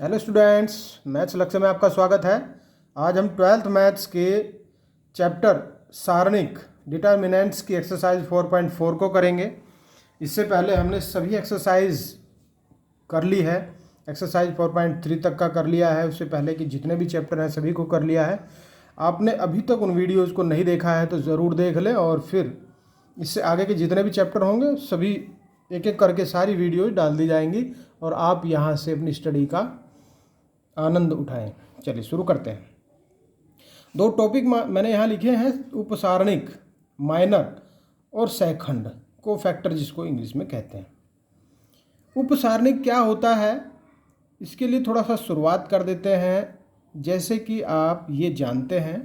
Hello students, maths लक्ष्य में आपका स्वागत है। आज हम 12th मैथ्स के चैप्टर सारणिक डिटर्मिनेंट्स की एक्सरसाइज 4.4 को करेंगे। इससे पहले हमने सभी एक्सरसाइज कर ली है। एक्सरसाइज 4.3 तक का कर लिया है। उससे पहले कि जितने भी चैप्टर हैं सभी को कर लिया है। आपने अभी तक उन वीडियोज़ को नहीं देखा है तो ज़रूर देख लें, और फिर इससे आगे के जितने भी चैप्टर होंगे सभी एक एक करके सारी वीडियोज डाल दी जाएंगी और आप यहाँ से अपनी स्टडी का आनंद उठाएं। चलिए शुरू करते हैं। दो टॉपिक मैंने यहाँ लिखे हैं, उपसारणिक माइनर और सहखंड को फैक्टर जिसको इंग्लिश में कहते हैं। उपसारणिक क्या होता है इसके लिए थोड़ा सा शुरुआत कर देते हैं। जैसे कि आप ये जानते हैं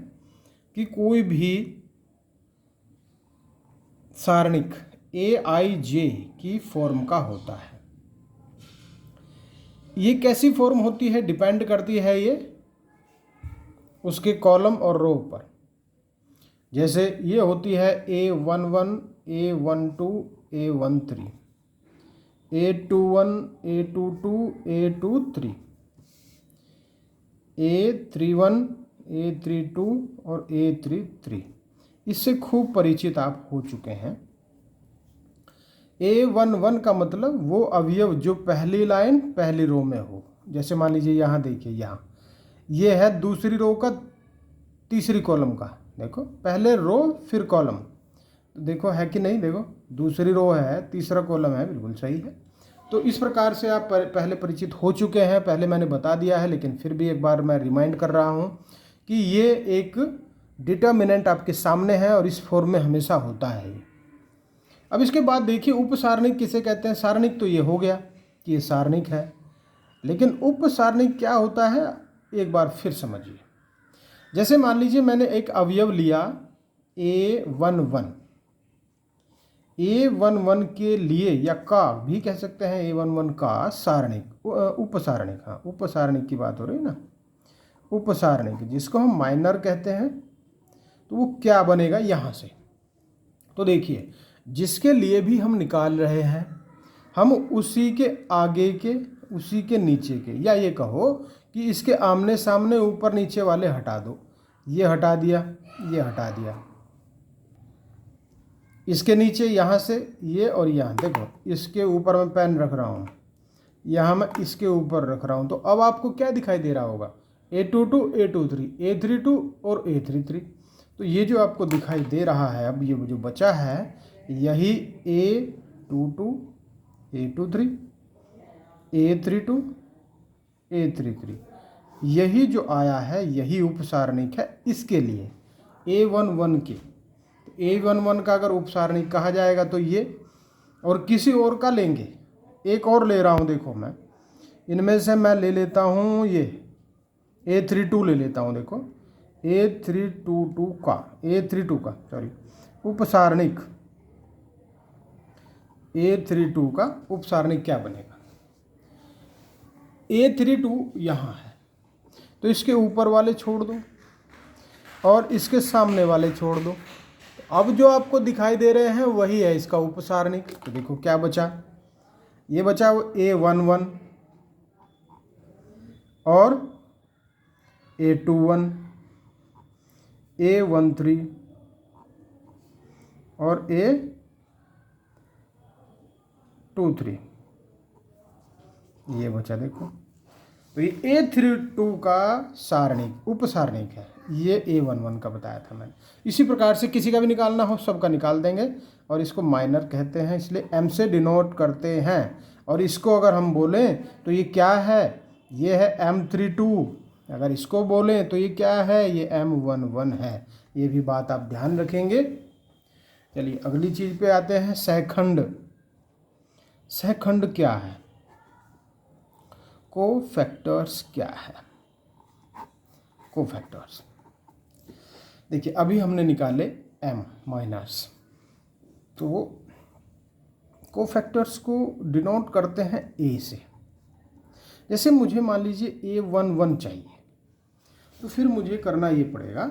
कि कोई भी सारणिक AIJ की फॉर्म का होता है। ये कैसी फॉर्म होती है डिपेंड करती है ये उसके कॉलम और रो पर। जैसे ये होती है A11, A12, A13, A21, A22, A23, A31, A32 और A33। इससे खूब परिचित आप हो चुके हैं। A11 का मतलब वो अवयव जो पहली लाइन पहली रो में हो। जैसे मान लीजिए यहाँ देखिए, यहाँ ये है दूसरी रो का तीसरी कॉलम का। देखो पहले रो फिर कॉलम, तो देखो है कि नहीं, देखो दूसरी रो है तीसरा कॉलम है, बिल्कुल सही है। तो इस प्रकार से आप पहले परिचित हो चुके हैं। पहले मैंने बता दिया है लेकिन फिर भी एक बार मैं रिमाइंड कर रहा हूँ कि ये एक डिटर्मिनेंट आपके सामने है और इस फॉर्म में हमेशा होता है। अब इसके बाद देखिए उपसारणिक किसे कहते हैं। सारणिक तो ये हो गया कि ये सारणिक है, लेकिन उपसारणिक क्या होता है एक बार फिर समझिए। जैसे मान लीजिए मैंने एक अवयव लिया A11, A11 के लिए या का भी कह सकते हैं, A11 का सारणिक उपसारणिक, हाँ उपसारणिक की बात हो रही है ना। उपसारणिक जिसको हम माइनर कहते हैं, तो वो क्या बनेगा यहाँ से। तो देखिए जिसके लिए भी हम निकाल रहे हैं हम उसी के आगे के उसी के नीचे के, या ये कहो कि इसके आमने सामने ऊपर नीचे वाले हटा दो। ये हटा दिया, ये हटा दिया, इसके नीचे यहाँ से ये और यहाँ देखो इसके ऊपर मैं पेन रख रहा हूँ, यहाँ मैं इसके ऊपर रख रहा हूँ। तो अब आपको क्या दिखाई दे रहा होगा, A22, A23, A32 और A33। तो ये जो आपको दिखाई दे रहा है अब ये जो बचा है यही A22, A23, A32, A33, यही जो आया है यही उपसारणिक है इसके लिए A11 के। A11 का अगर उपसारणिक कहा जाएगा तो ये, और किसी और का लेंगे, एक और ले रहा हूँ। देखो मैं इनमें से मैं ले लेता हूँ ये A32 ले लेता हूँ। देखो A32 का सॉरी उपसारणिक A32 का उपसारणिक क्या बनेगा। A32 यहाँ है तो इसके ऊपर वाले छोड़ दो और इसके सामने वाले छोड़ दो। अब जो आपको दिखाई दे रहे हैं वही है इसका उपसारणिक। तो देखो क्या बचा, ये बचा A11 और A21, A13 और A23, ये बचा। देखो तो ये A32 का सारणिक उपसारणिक है, ये A11 का बताया था मैंने। इसी प्रकार से किसी का भी निकालना हो सबका निकाल देंगे, और इसको माइनर कहते हैं इसलिए M से डिनोट करते हैं। और इसको अगर हम बोलें तो ये क्या है, ये है M32। अगर इसको बोलें तो ये क्या है, ये M11 है। ये भी बात आप ध्यान रखेंगे। चलिए अगली चीज़ पे आते हैं, सहखंड। सहखंड क्या है, कोफैक्टर्स क्या है। कोफैक्टर्स देखिए अभी हमने निकाले M माइनस, तो कोफैक्टर्स को डिनोट करते हैं A से। जैसे मुझे मान लीजिए A11 चाहिए, तो फिर मुझे करना ये पड़ेगा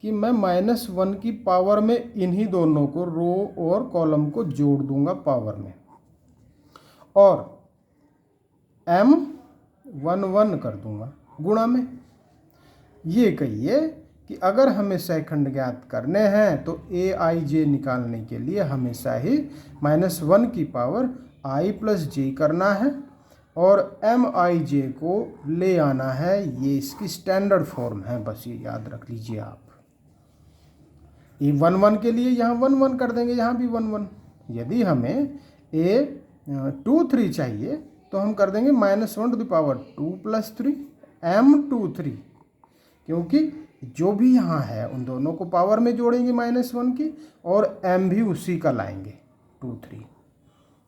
कि मैं -1 की पावर में इन्हीं दोनों को रो और कॉलम को जोड़ दूंगा पावर में, और M 1 1 कर दूंगा गुणा में। ये कहिए कि अगर हमें सहखंड ज्ञात करने हैं तो ए आई जे निकालने के लिए हमेशा ही -1 की पावर आई प्लस जे करना है और एम आई जे को ले आना है। ये इसकी स्टैंडर्ड फॉर्म है, बस ये याद रख लीजिए आप। ये 1 1 के लिए यहाँ 1 1 कर देंगे, यहाँ भी 1 1। यदि हमें ए 2 3 चाहिए तो हम कर देंगे -1⁻2 + 3 m23, क्योंकि जो भी यहाँ है उन दोनों को पावर में जोड़ेंगे -1 की और m भी उसी का लाएंगे 2 3।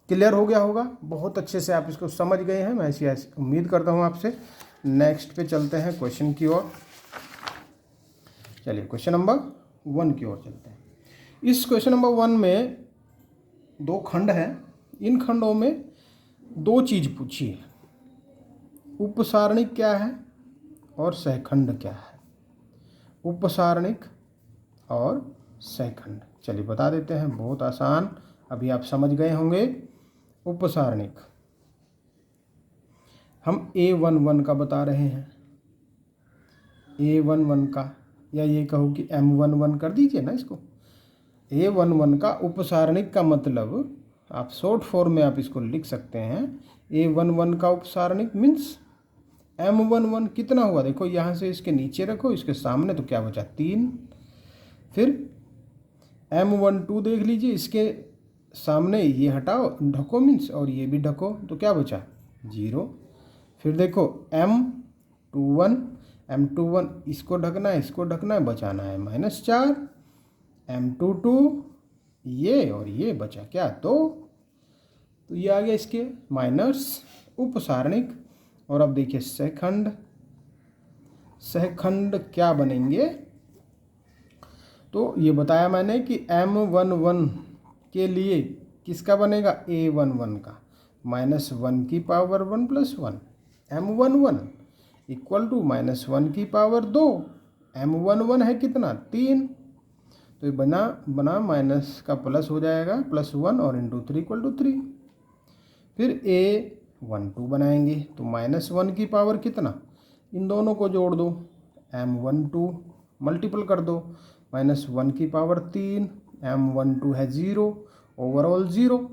क्लियर हो गया होगा? बहुत अच्छे से आप इसको समझ गए हैं, मैं ऐसी उम्मीद करता हूँ आपसे। नेक्स्ट पे चलते हैं क्वेश्चन की ओर। चलिए क्वेश्चन नंबर 1 की ओर चलते हैं। इस क्वेश्चन नंबर 1 में 2 खंड हैं। इन खंडों में 2 चीज़ पूछी है, उपसारणिक क्या है और सहखंड क्या है। उपसारणिक और सहखंड चलिए बता देते हैं, बहुत आसान, अभी आप समझ गए होंगे। उपसारणिक हम A11 का बता रहे हैं, A11 का, या ये कहो कि M11 कर दीजिए ना इसको। A11 का उपसारणिक का मतलब आप शॉर्ट फॉर्म में आप इसको लिख सकते हैं, A11 का उपसारणिक मीन्स M11 कितना हुआ, देखो यहाँ से इसके नीचे रखो, इसके सामने तो क्या बचा 3। फिर M12 देख लीजिए, इसके सामने ये हटाओ, ढको मीन्स, और ये भी ढको, तो क्या बचा 0। फिर देखो M21 इसको ढकना है, इसको ढकना है, बचाना है -4। M22 ये और ये बचा क्या 2, तो ये आ गया इसके माइनस उपसारणिक। और अब देखिए सहखंड, सहखंड क्या बनेंगे, तो ये बताया मैंने कि M11 के लिए किसका बनेगा A11 का -1 की पावर 1 + 1, M11 इक्वल टू -1 की पावर 2, M11 है कितना 3, तो ये बना माइनस का प्लस हो जाएगा +1 और × 3 = 3। फिर A12 बनाएंगे तो -1 की पावर कितना, इन दोनों को जोड़ दो, M12 मल्टीपल कर दो, -1 की पावर 3, M12 है 0, ओवरऑल 0।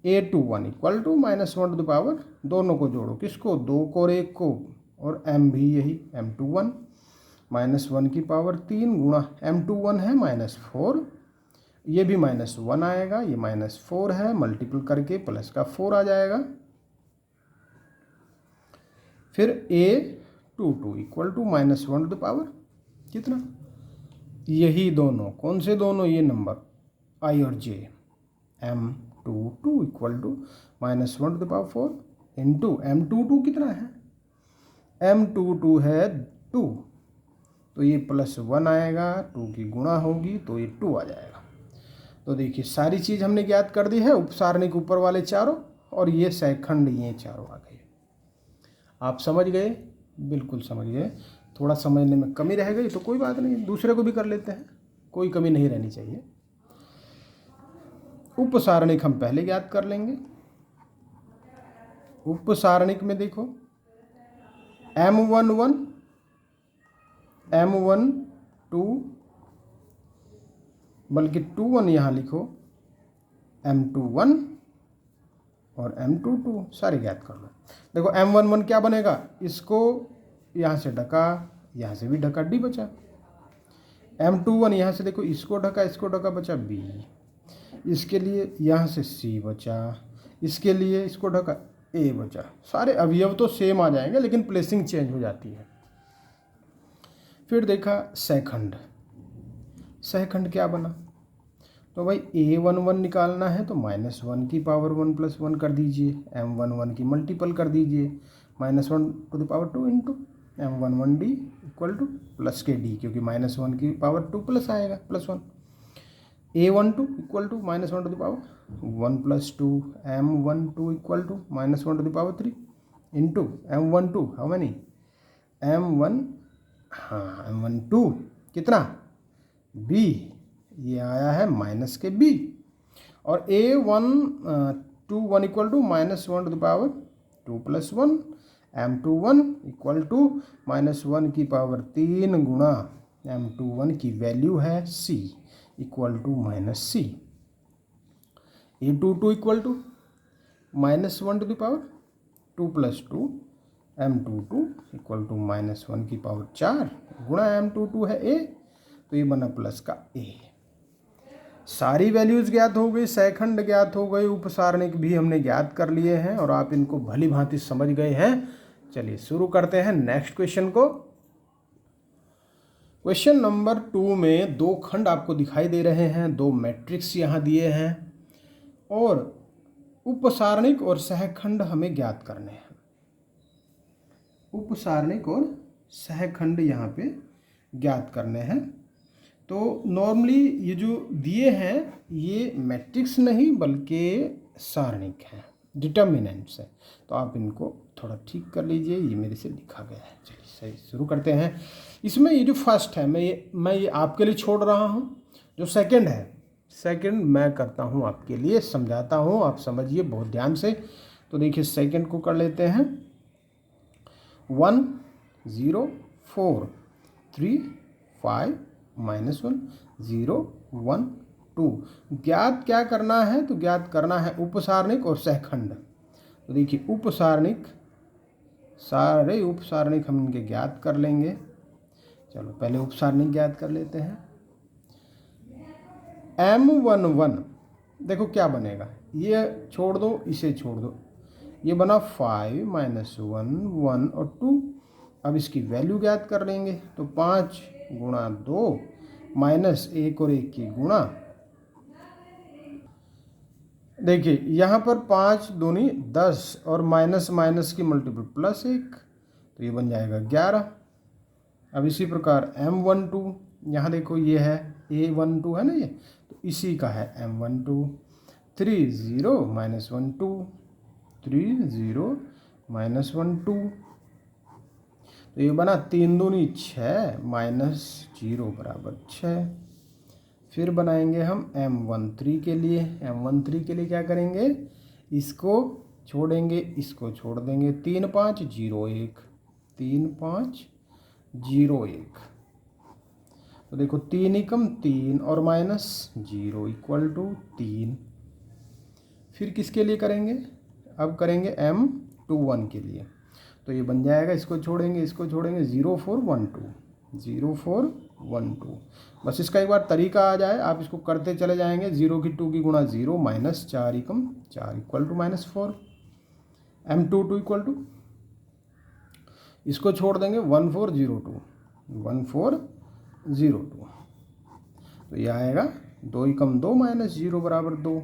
A21 इक्वल टू -1 दोनों को जोड़ो, किसको 2 को और 1 को, और M भी यही M21 -1 की पावर 3 गुणा M21 है -4, ये भी -1 आएगा, ये -4 है, मल्टीपल करके प्लस का 4 आ जाएगा। फिर A22 इक्वल टू -1 कितना, यही दोनों, कौन से दोनों, ये नंबर I और J, M22 equal to -1/4 into M22 कितना है, M22 है 2, तो ये +1 आएगा, 2 की गुणा होगी तो ये 2 आ जाएगा। तो देखिए सारी चीज़ हमने ज्ञात कर दी है, उपसारणिक ऊपर वाले चारों, और ये सहखंड ये चारों आ गए। आप समझ गए, बिल्कुल समझ गए। थोड़ा समझने में कमी रह गई तो कोई बात नहीं, दूसरे को भी कर लेते हैं, कोई कमी नहीं रहनी चाहिए। उपसारणिक हम पहले ज्ञात कर लेंगे। उपसारणिक में देखो M11 M12 बल्कि 21 यहाँ लिखो, M21 और M22 सारे ज्ञात कर लो। देखो M11 क्या बनेगा, इसको यहाँ से ढका, यहाँ से भी ढका, D बचा। M21 यहाँ से देखो, इसको ढका बचा B, इसके लिए यहाँ से C बचा, इसके लिए इसको ढका A बचा। सारे अवयव तो सेम आ जाएंगे लेकिन प्लेसिंग चेंज हो जाती है। फिर देखा सहखंड, सहखंड क्या बना, तो भाई A11 निकालना है तो -1 की पावर 1 + 1 कर दीजिए, M11 की मल्टीपल कर दीजिए, -1/2 into M11D equal two plus के D, क्योंकि -1 की पावर 2 प्लस आएगा +1। A12 इक्वल टू -1/1 + 2, M12 इक्वल टू -1/3 into M12 how many, M12 कितना B, ये आया है माइनस के B, और A121 equal to -1/2 2 + 1 M21 equal to -1 की पावर 3 गुणा M21 की वैल्यू है C equal to -C। A22 equal to -1 to the power 2 + 2 M22 equal to -1 की पावर 4 गुणा M22 है A, तो ये बना प्लस का A। सारी वैल्यूज़ ज्ञात हो गई, सेकंड ज्ञात हो गई, उपसारणिक भी हमने ज्ञात कर लिए हैं और आप इनको भली भांति समझ गए हैं। चलिए शुरू करते हैं नेक्स्ट क्वेश्चन को। क्वेश्चन नंबर 2 में दो खंड आपको दिखाई दे रहे हैं, दो मैट्रिक्स यहाँ दिए हैं और उपसारणिक और सहखंड हमें ज्ञात करने हैं। उपसारणिक और सहखंड यहाँ पे ज्ञात करने हैं। तो नॉर्मली ये जो दिए हैं ये मैट्रिक्स नहीं बल्कि सारणिक हैं, डिटर्मिनेंट्स हैं, तो आप इनको थोड़ा ठीक कर लीजिए, ये मेरे से लिखा गया है। चलिए सही शुरू करते हैं। इसमें ये जो फर्स्ट है मैं ये आपके लिए छोड़ रहा हूँ, जो सेकंड है सेकंड मैं करता हूँ आपके लिए, समझाता हूँ, आप समझिए बहुत ध्यान से। तो देखिए सेकंड को कर लेते हैं 1 0 4 3 5 -1 0 1 2। ज्ञात क्या करना है? तो ज्ञात करना है उपसारणिक और सहखंड। तो देखिए उपसारणिक, सारे उपसारणिक हम इनके ज्ञात कर लेंगे। चलो पहले उपसारणिक ज्ञात कर लेते हैं। M11 देखो क्या बनेगा, ये छोड़ दो इसे छोड़ दो, ये बना 5 -1 1 और 2। अब इसकी वैल्यू ज्ञात कर लेंगे, तो 5 गुणा 2 -1 और 1 की गुणा। देखिए यहाँ पर 5 दूनी 10 और माइनस की मल्टीपल +1, तो ये बन जाएगा 11। अब इसी प्रकार M12, यहाँ देखो ये है A12 है ना, ये तो इसी का है M12। 3 0 -1 2 3 0 -1 2, तो ये बना 3 दूनी 6 -0 बराबर 6। फिर बनाएंगे हम M13 के लिए। M13 के लिए क्या करेंगे, इसको छोड़ेंगे इसको छोड़ देंगे, 3 5 0 1 3 5 0 1। तो देखो 3 एकम 3 और -0 इक्वल टू 3। फिर किसके लिए करेंगे, अब करेंगे M21 के लिए। तो ये बन जाएगा, इसको छोड़ेंगे 0 4 1 2 0 4 1 2। बस इसका एक बार तरीका आ जाए, आप इसको करते चले जाएंगे। 0 की 2 की गुणा 0 -4 एकम 4 equal to -4। M22 equal to, इसको छोड़ देंगे 1 4 0 2 1 4 0 2, तो ये आएगा 2 एकम 2 -0 बराबर 2।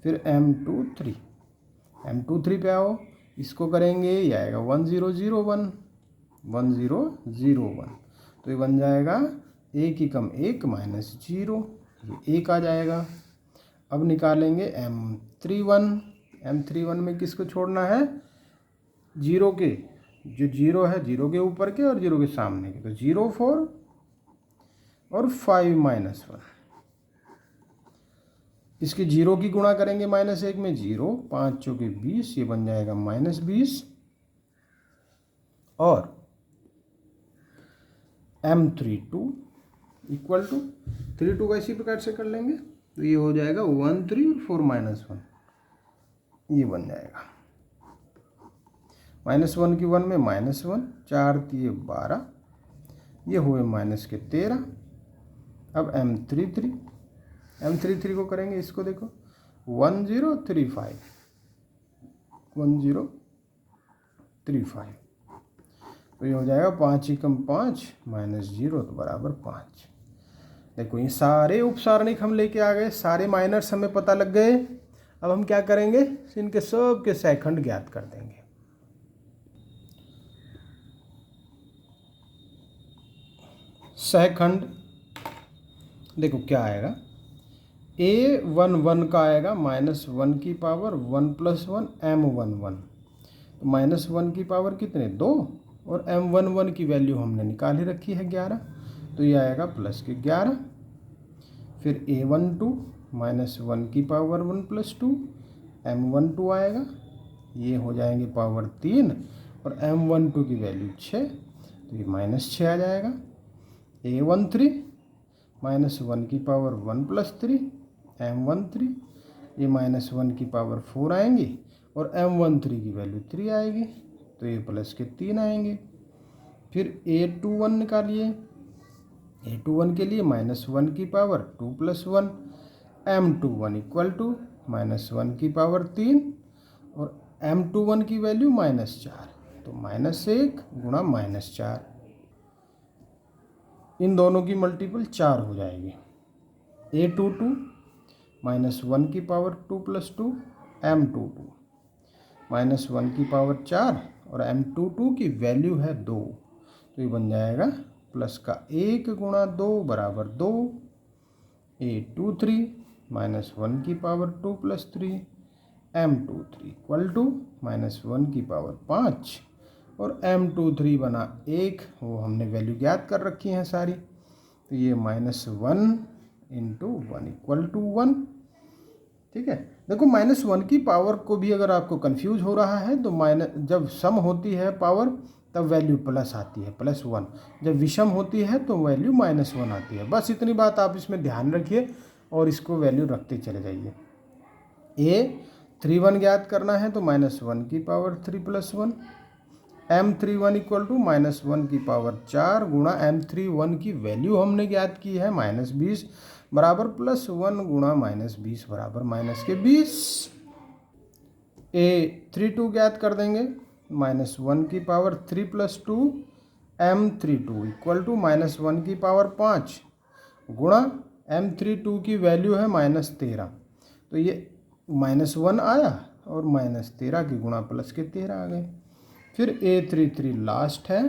फिर M23 पे आओ, इसको करेंगे, ये आएगा 1 0 0 1 1 0 0 1, तो ये बन जाएगा 1 एकम 1 -0, ये 1 आ जाएगा। अब निकालेंगे M31 में किसको छोड़ना है, 0 के, जो 0 है 0 के ऊपर के और 0 के सामने के, तो 0 4 और 5 -1। इसके 0 की गुणा करेंगे -1 में, 0 5 चौके 20, ये बन जाएगा -20। और M32 इक्वल टू 32 का इसी प्रकार से कर लेंगे, तो ये हो जाएगा 1 3 और 4 -1, ये बन जाएगा -1 की 1 में -1, 4 3 12, ये हुए -13। अब M33 को करेंगे, इसको देखो 1 0 3 5 1 0 3 5, तो ये हो जाएगा 5 एकम 5 -0, तो बराबर 5। देखो ये सारे उपसारणिक हम लेके आ गए, सारे माइनर्स हमें पता लग गए। अब हम क्या करेंगे, इनके सब के सहखंड ज्ञात कर देंगे। सहखंड देखो क्या आएगा, A11 का आएगा -1 की पावर 1 + 1 M11, तो -1 की पावर कितने 2, और M11 की वैल्यू हमने निकाल ही रखी है 11, तो ये आएगा प्लस के 11। फिर A12 -1 की पावर 1 + 2 M12 आएगा, ये हो जाएंगे पावर 3 और M12 की वैल्यू 6, तो ये -6 आ जाएगा। A13 -1 की पावर 1 + 3 M13, ये -1 की पावर 4 आएंगी और M13 की वैल्यू 3 आएगी, तो ये प्लस के 3 आएंगे। फिर A21 निकालिए। A21 के लिए -1 की पावर 2 + 1 M21 = -1 की पावर 3 और M21 की वैल्यू -4, तो -1 गुणा -4, इन दोनों की मल्टीपल 4 हो जाएगी। A22 -1 की पावर 2 + 2 M22 -1 की पावर 4 और M22 की वैल्यू है 2, तो ये बन जाएगा प्लस का 1 गुणा 2 बराबर 2। A23 -1 की पावर 2 + 3 M23 -1 की पावर 5 और M23 बना 1, वो हमने वैल्यू ज्ञात कर रखी हैं सारी, तो ये -1 × 1 = 1। ठीक है, देखो -1 की पावर को भी अगर आपको कंफ्यूज हो रहा है तो जब सम होती है पावर तब वैल्यू प्लस आती है +1, जब विषम होती है तो वैल्यू -1 आती है। बस इतनी बात आप इसमें ध्यान रखिए और इसको वैल्यू रखते चले जाइए। A31 ज्ञात करना है तो -1 की पावर 3 + 1 M31 = -1 की पावर 4 गुणा M31 की वैल्यू हमने ज्ञात की है -20 बराबर +1 गुणा -20 बराबर -20। A32 ज्ञात कर देंगे, -1 की पावर 3 + 2 M32 = -1 की पावर 5 गुणा M32 की वैल्यू है -13, तो ये -1 आया और -13 की गुणा प्लस के 13 आ गए। फिर A33 लास्ट है,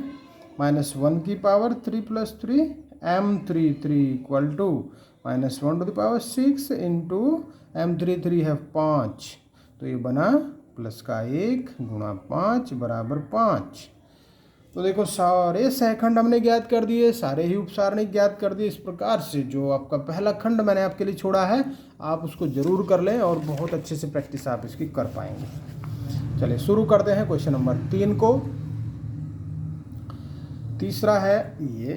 -1 की power 3 + 3 M33 = -1 to the power 6 into M33 है 5, तो ये बना प्लस का 1 गुणा 5 बराबर 5। तो देखो सारे सहखंड हमने ज्ञात कर दिए, सारे ही उपसारणिक ज्ञात कर दिए। इस प्रकार से जो आपका पहला खंड मैंने आपके लिए छोड़ा है आप उसको जरूर कर लें और बहुत अच्छे से प्रैक्टिस आप इसकी कर पाएंगे। चलिए शुरू करते हैं क्वेश्चन नंबर 3 को। तीसरा है ये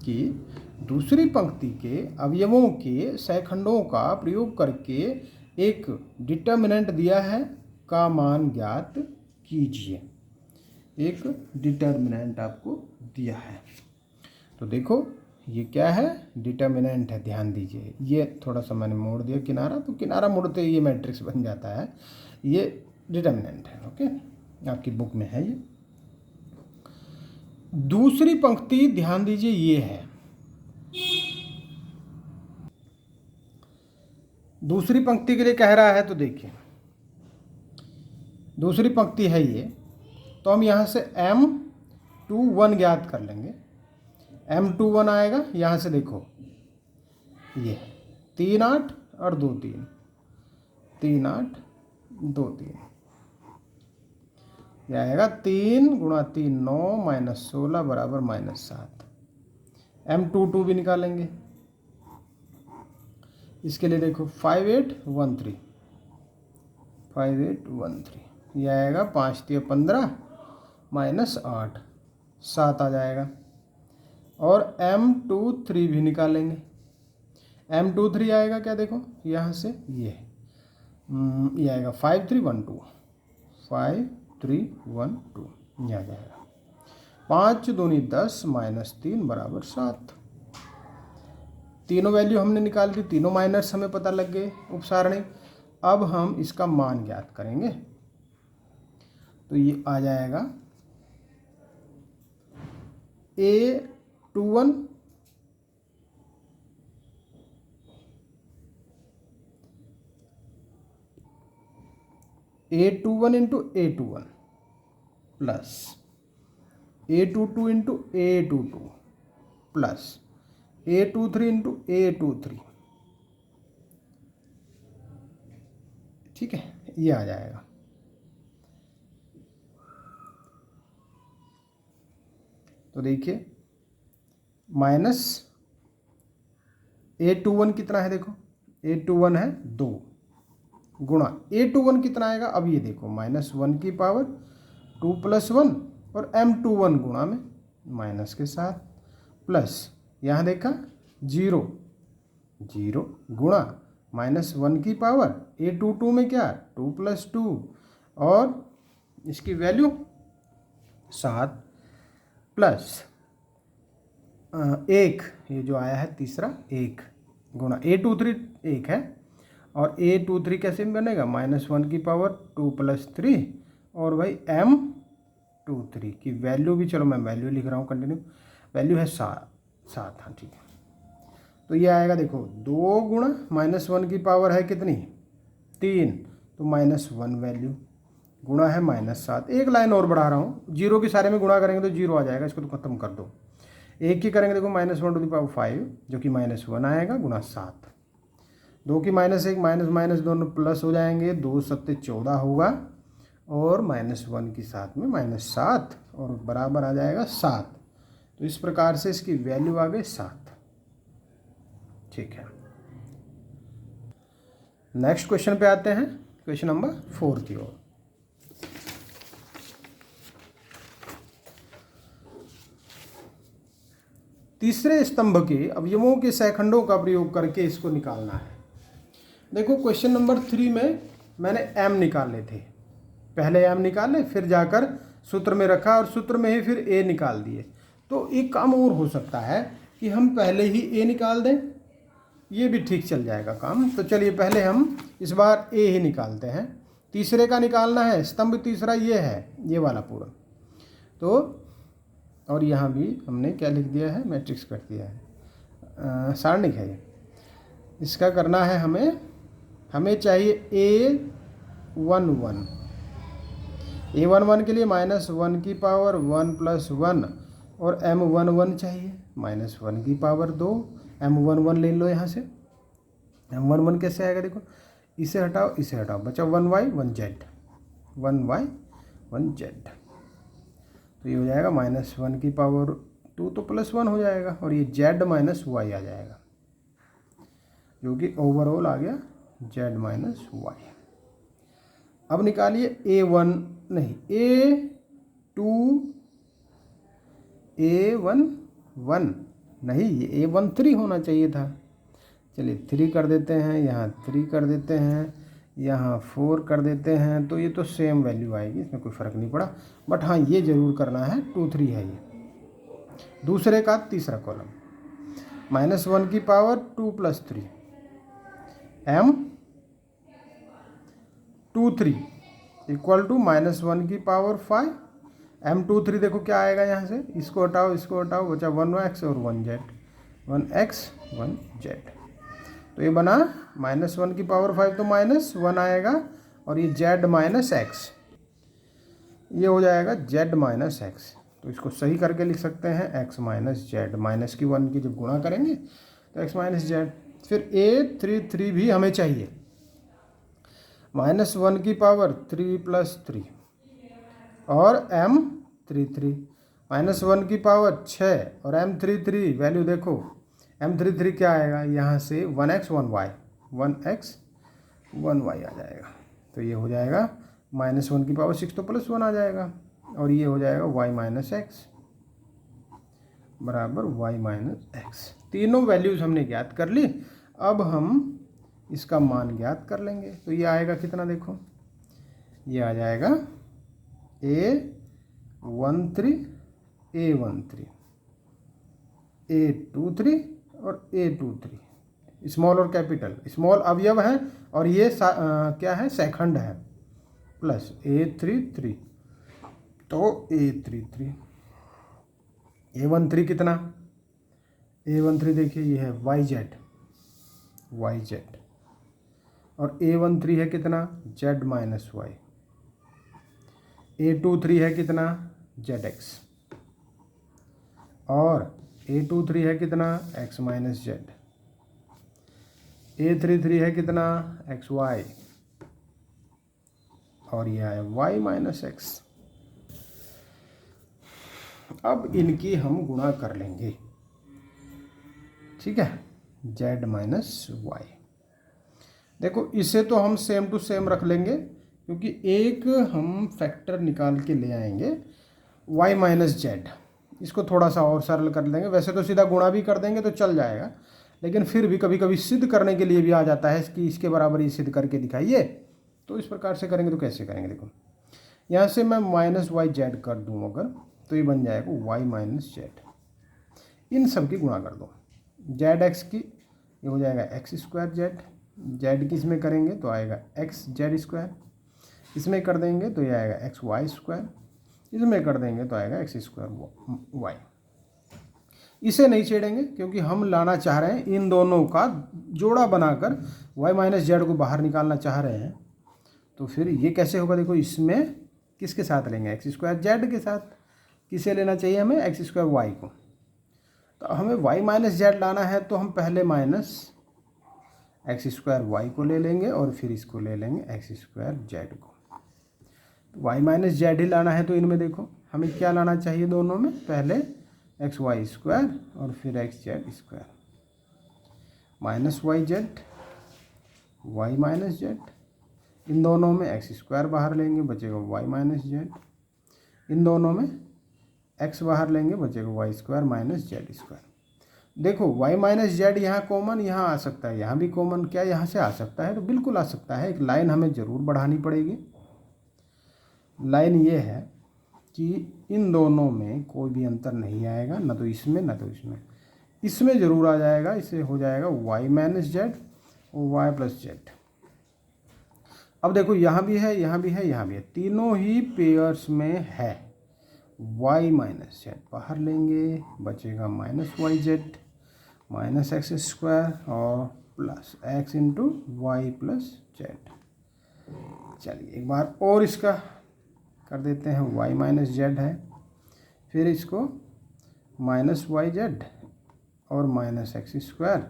कि दूसरी पंक्ति के अवयवों के सहखंडों का प्रयोग करके एक डिटर्मिनेंट दिया है का मान ज्ञात कीजिए। एक डिटर्मिनेंट आपको दिया है, तो देखो ये क्या है, डिटर्मिनेंट है। ध्यान दीजिए, ये थोड़ा सा मैंने मोड़ दिया किनारा, तो किनारा मोड़ते ही ये मैट्रिक्स बन जाता है। ये डिटर्मिनेंट है, ओके, आपकी बुक में है ये। दूसरी पंक्ति ध्यान दीजिए ये है, दूसरी पंक्ति के लिए कह रहा है, तो देखिए दूसरी पंक्ति है ये, तो हम यहाँ से M21 ज्ञात कर लेंगे। M21 आएगा यहाँ से, देखो ये 3 8 और 2 3, 3 8 2 3, यह आएगा 3 गुणा 3 9 -16 बराबर -7। M22 भी निकालेंगे, इसके लिए देखो 5 8 1 3, 5 8 1 3, यह आएगा 5 3 15 -8 7 आ जाएगा। और M23 भी निकालेंगे, M23 आएगा क्या, देखो यहाँ से ये आएगा 5 3 1 2, 5 3 1 2, ये आ जाएगा 5 दूनी 10 -3 बराबर 7। तीनों वैल्यू हमने निकाल दी, तीनों माइनर्स हमें पता लग गए उपसारणिक। अब हम इसका मान ज्ञात करेंगे, तो ये आ जाएगा A21 into A21 plus A22 into A22 plus A23 into A23, ठीक है, ये आ जाएगा। तो देखिए माइनस A21 कितना है, देखो A21 है 2, गुणा a21 कितना आएगा, अब ये देखो -1 की पावर 2 + 1 और m21 गुणा में माइनस के साथ प्लस यहाँ देखा 0 0 गुणा -1 की पावर a22 में क्या 2 + 2 और इसकी वैल्यू 7 प्लस 1, ये जो आया है तीसरा 1 गुणा a23 1 है और a23 कैसे बनेगा -1 की पावर 2 + 3 और भाई m23 की वैल्यू भी, चलो मैं वैल्यू लिख रहा हूँ कंटिन्यू, वैल्यू है 7 हाँ ठीक है। तो ये आएगा देखो 2 गुणा -1 की पावर है कितनी 3 तो -1 वैल्यू गुणा है -7। एक लाइन और बढ़ा रहा हूँ, 0 के सारे में गुणा करेंगे तो 0 आ जाएगा, इसको तो खत्म कर दो। एक की करेंगे देखो -1⁵ जो कि -1 आएगा गुणा 7। 2 की -1 माइनस दोनों प्लस हो जाएंगे, 2 7 14 होगा और -1 की साथ में -7 और बराबर आ जाएगा 7। तो इस प्रकार से इसकी वैल्यू आ गई 7। ठीक है, नेक्स्ट क्वेश्चन पे आते हैं, क्वेश्चन नंबर 4 की ओर। तीसरे स्तंभ के अवयवों के सहखंडों का प्रयोग करके इसको निकालना है। देखो क्वेश्चन नंबर 3 में मैंने m निकाले थे, पहले m निकाले फिर जाकर सूत्र में रखा और सूत्र में ही फिर a निकाल दिए। तो एक काम और हो सकता है कि हम पहले ही a निकाल दें, ये भी ठीक चल जाएगा काम। तो चलिए पहले हम इस बार a ही निकालते हैं। तीसरे का निकालना है, स्तंभ तीसरा ये है, ये वाला पूरा। तो और यहाँ भी हमने क्या लिख दिया है, मैट्रिक्स कर दिया है, सारणिक है ये। इसका करना है हमें चाहिए a11 के लिए -1 की पावर 1 + 1 और m11 चाहिए -1 की पावर 2। m11 ले लो यहाँ से, m11 कैसे आएगा देखो, इसे हटाओ इसे हटाओ, बचा 1y 1z। तो ये हो जाएगा -1 की पावर 2 तो +1 हो जाएगा और ये z - y आ जाएगा, जो कि ओवरऑल आ गया z - y। अब निकालिए a11 नहीं, ये a13 होना चाहिए था। चलिए 3 कर देते हैं, यहाँ 3 कर देते हैं, यहाँ 4 कर देते हैं, तो ये तो सेम वैल्यू आएगी, इसमें कोई फ़र्क नहीं पड़ा। बट हाँ ये ज़रूर करना है 2 3 है ये। दूसरे का तीसरा कॉलम -1 की पावर 2 + 3 m23 इक्वल टू -1 की पावर 5 m23 देखो क्या आएगा, यहाँ से इसको हटाओ बचा 1x और 1z 1z। तो ये बना -1 की पावर 5 तो -1 आएगा और ये z - x, ये हो जाएगा z - x। तो इसको सही करके लिख सकते हैं x - z, माइनस की 1 की जब गुणा करेंगे तो x - z। फिर a33 भी हमें चाहिए, -1 की पावर 3 + 3 और m33 -1 की पावर 6 और m33 वैल्यू देखो, m33 क्या आएगा, यहाँ से 1x 1y आ जाएगा। तो ये हो जाएगा -1 की पावर 6 तो +1 आ जाएगा और ये हो जाएगा y - x बराबर y - x। तीनों वैल्यूज़ हमने ज्ञात कर ली। अब हम इसका मान ज्ञात कर लेंगे। तो ये आएगा कितना देखो, ये आ जाएगा a13 a23 और a23, स्मॉल और कैपिटल। स्मॉल अवयव है और ये क्या है, सहखंड है, प्लस a33 तो a33 a13 कितना, a13 देखिए ये है yz और a13 है कितना z - y, a23 है कितना zx और a23 है कितना x - z, a33 है कितना xy और यह है y - x। अब इनकी हम गुणा कर लेंगे, ठीक है, z - y। देखो इसे तो हम सेम टू सेम रख लेंगे, क्योंकि एक हम फैक्टर निकाल के ले आएंगे y माइनस जेड। इसको थोड़ा सा और सरल कर लेंगे। वैसे तो सीधा गुणा भी कर देंगे तो चल जाएगा, लेकिन फिर भी कभी कभी सिद्ध करने के लिए भी आ जाता है कि इसके बराबर ये सिद्ध करके दिखाइए। तो इस प्रकार से करेंगे। तो कैसे करेंगे, देखो यहाँ से मैं माइनस वाई जेड कर दूँ अगर, तो ये बन जाएगा y माइनस जेड। इन सब की गुणा कर दो, जेड एक्स की, ये हो जाएगा एक्स स्क्वायर जेड। जेड की इसमें करेंगे तो आएगा एक्स जेड स्क्वायर। इसमें कर देंगे तो ये आएगा एक्स वाई स्क्वायर। इसमें कर देंगे तो आएगा एक्स स्क्वायर वाई। इसे नहीं छेड़ेंगे क्योंकि हम लाना चाह रहे हैं इन दोनों का जोड़ा बनाकर y माइनस जेड को बाहर निकालना चाह रहे हैं। तो फिर ये कैसे होगा, देखो इसमें किसके साथ लेंगे, एक्स स्क्वायर जेड के साथ। किसे लेना चाहिए हमें, एक्स स्क्वायर वाई को। तो हमें y माइनस जेड लाना है तो हम पहले माइनस एक्स स्क्वायर वाई को ले लेंगे और फिर इसको ले लेंगे एक्स स्क्वायर जेड को। y माइनस जेड ही लाना है तो इनमें देखो हमें क्या लाना चाहिए, दोनों में पहले एक्स वाई स्क्वायर और फिर x z square minus y z y minus z. इन दोनों में एक्स स्क्वायर बाहर लेंगे, बचेगा वाई माइनस जेड। इन दोनों में एक्स बाहर लेंगे, बचेगा y square minus z square. देखो y माइनस जेड यहाँ कॉमन, यहाँ आ सकता है, यहाँ भी कॉमन। क्या यहाँ से आ सकता है, तो बिल्कुल आ सकता है। एक लाइन हमें ज़रूर बढ़ानी पड़ेगी। लाइन ये है कि इन दोनों में कोई भी अंतर नहीं आएगा, ना तो इसमें ना तो इसमें। इसमें ज़रूर आ जाएगा, इसे हो जाएगा y माइनस जेड और y प्लस जेड। अब देखो यहाँ भी है, यहाँ भी है, यहाँ भी है, तीनों ही पेयर्स में है। y माइनस जेड बाहर लेंगे, बचेगा minus y z minus x square और plus x into y plus z. चलिए एक बार और इसका कर देते हैं, y माइनस जेड है, फिर इसको माइनस वाई जेड और माइनस एक्स स्क्वायर,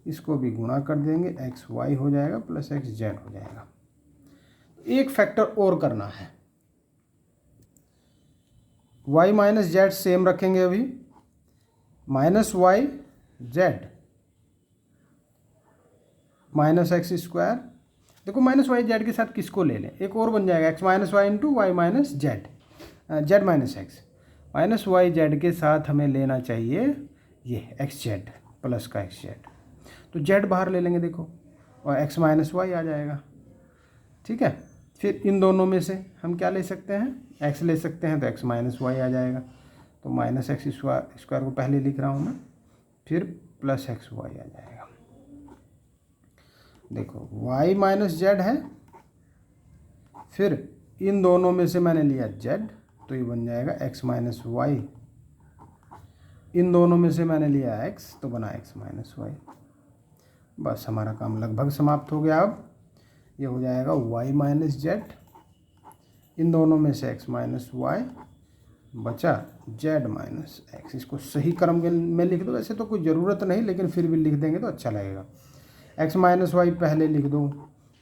इसको भी गुणा कर देंगे, एक्स वाई हो जाएगा प्लस एक्स जेड हो जाएगा। एक फैक्टर और करना है, y माइनस जेड सेम रखेंगे अभी, minus y z minus x square. देखो माइनस वाई जेड के साथ किसको ले लें, एक और बन जाएगा x minus y into y minus z, z minus x. Minus y z के साथ हमें लेना चाहिए ये एक्स जेड प्लस का एक्स जेड। तो जेड बाहर ले लेंगे देखो, और एक्स माइनस वाई आ जाएगा। ठीक है, फिर इन दोनों में से हम क्या ले सकते हैं, एक्स ले सकते हैं, तो एक्स माइनस वाई आ जाएगा। तो माइनस एक्स स्क्वायर को पहले लिख रहा हूँ मैं, फिर प्लस एक्स वाई आ जाएगा। देखो y माइनस जेड है, फिर इन दोनों में से मैंने लिया z, तो ये बन जाएगा x माइनस वाई। इन दोनों में से मैंने लिया x, तो बना x माइनस वाई। बस हमारा काम लगभग समाप्त हो गया। अब ये हो जाएगा y माइनस जेड, इन दोनों में से x माइनस वाई, बचा z माइनस एक्स। इसको सही क्रम में लिख दो, वैसे तो कोई ज़रूरत नहीं, लेकिन फिर भी लिख देंगे तो अच्छा लगेगा। x माइनस वाई पहले लिख दो,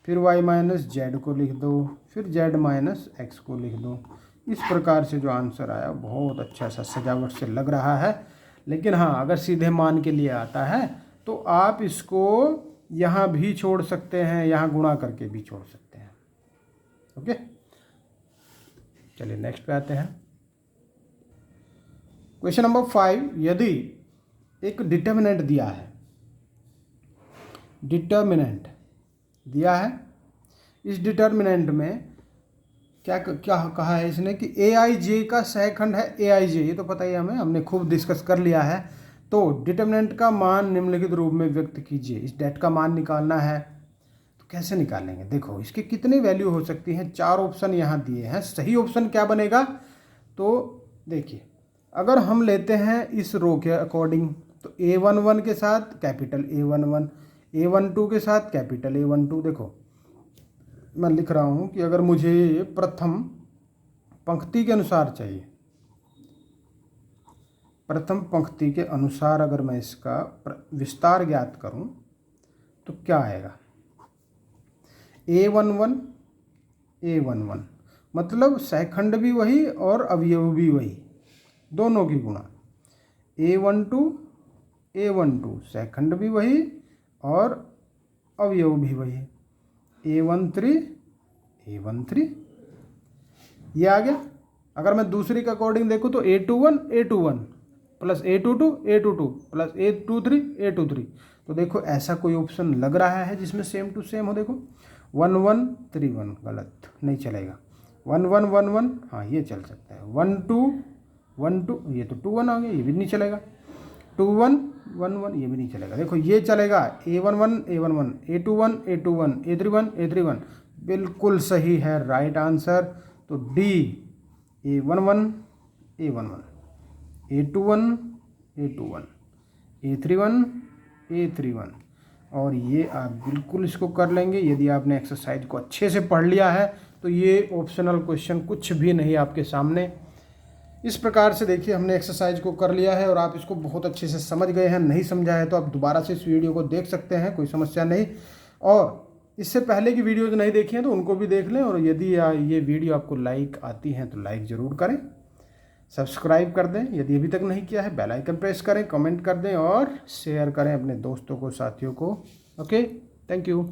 फिर y माइनस जेड को लिख दो, फिर z माइनस एक्स को लिख दो। इस प्रकार से जो आंसर आया बहुत अच्छा सा सजावट से लग रहा है। लेकिन हाँ, अगर सीधे मान के लिए आता है तो आप इसको यहाँ भी छोड़ सकते हैं, यहाँ गुणा करके भी छोड़ सकते हैं। ओके, चलिए नेक्स्ट पे आते हैं। क्वेश्चन नंबर 5, यदि एक डिटर्मिनेंट दिया है, डिटर्मिनेंट दिया है, इस डिटर्मिनेंट में क्या कहा है इसने कि ए आई जे का सहखंड है ए आई जे। ये तो पता ही हमें, हमने खूब डिस्कस कर लिया है। तो डिटर्मिनेंट का मान निम्नलिखित रूप में व्यक्त कीजिए। इस डेट का मान निकालना है, तो कैसे निकालेंगे, देखो इसकी कितनी वैल्यू हो सकती है। 4 ऑप्शन यहाँ दिए हैं। सही ऑप्शन क्या बनेगा, तो देखिए अगर हम लेते हैं इस रो के अकॉर्डिंग, तो A11 के साथ कैपिटल A11, A12 के साथ कैपिटल A12। देखो मैं लिख रहा हूँ कि अगर मुझे प्रथम पंक्ति के अनुसार चाहिए, प्रथम पंक्ति के अनुसार अगर मैं इसका विस्तार ज्ञात करूँ तो क्या आएगा, A11 A11 मतलब सहखंड भी वही और अवयव भी वही, दोनों की गुणा। A12 A12 सहखंड भी वही और अवयव भी वही। A13 ये आ गया। अगर मैं दूसरी के अकॉर्डिंग देखूँ तो A21 plus A22 plus A23 तो देखो ऐसा कोई ऑप्शन लग रहा है जिसमें सेम टू सेम हो। देखो 1131 गलत, नहीं चलेगा। 1111 हाँ ये चल सकता है। 1212 ये तो 21 आ गया, ये भी नहीं चलेगा। 2111 ये भी नहीं चलेगा। देखो ये चलेगा A11 A21 A31 बिल्कुल सही है राइट आंसर। तो डी A11 A21 A31 और ये आप बिल्कुल इसको कर लेंगे। यदि आपने एक्सरसाइज को अच्छे से पढ़ लिया है तो ये ऑप्शनल क्वेश्चन कुछ भी नहीं आपके सामने। इस प्रकार से देखिए हमने एक्सरसाइज को कर लिया है और आप इसको बहुत अच्छे से समझ गए हैं। नहीं समझा है तो आप दोबारा से इस वीडियो को देख सकते हैं, कोई समस्या नहीं। और इससे पहले की वीडियोज नहीं देखी हैं तो उनको भी देख लें। और यदि ये वीडियो आपको लाइक आती हैं तो लाइक ज़रूर करें, सब्सक्राइब कर दें यदि अभी तक नहीं किया है, बेल आइकन प्रेस करें, कमेंट कर दें और शेयर करें अपने दोस्तों को, साथियों को। Okay, thank you.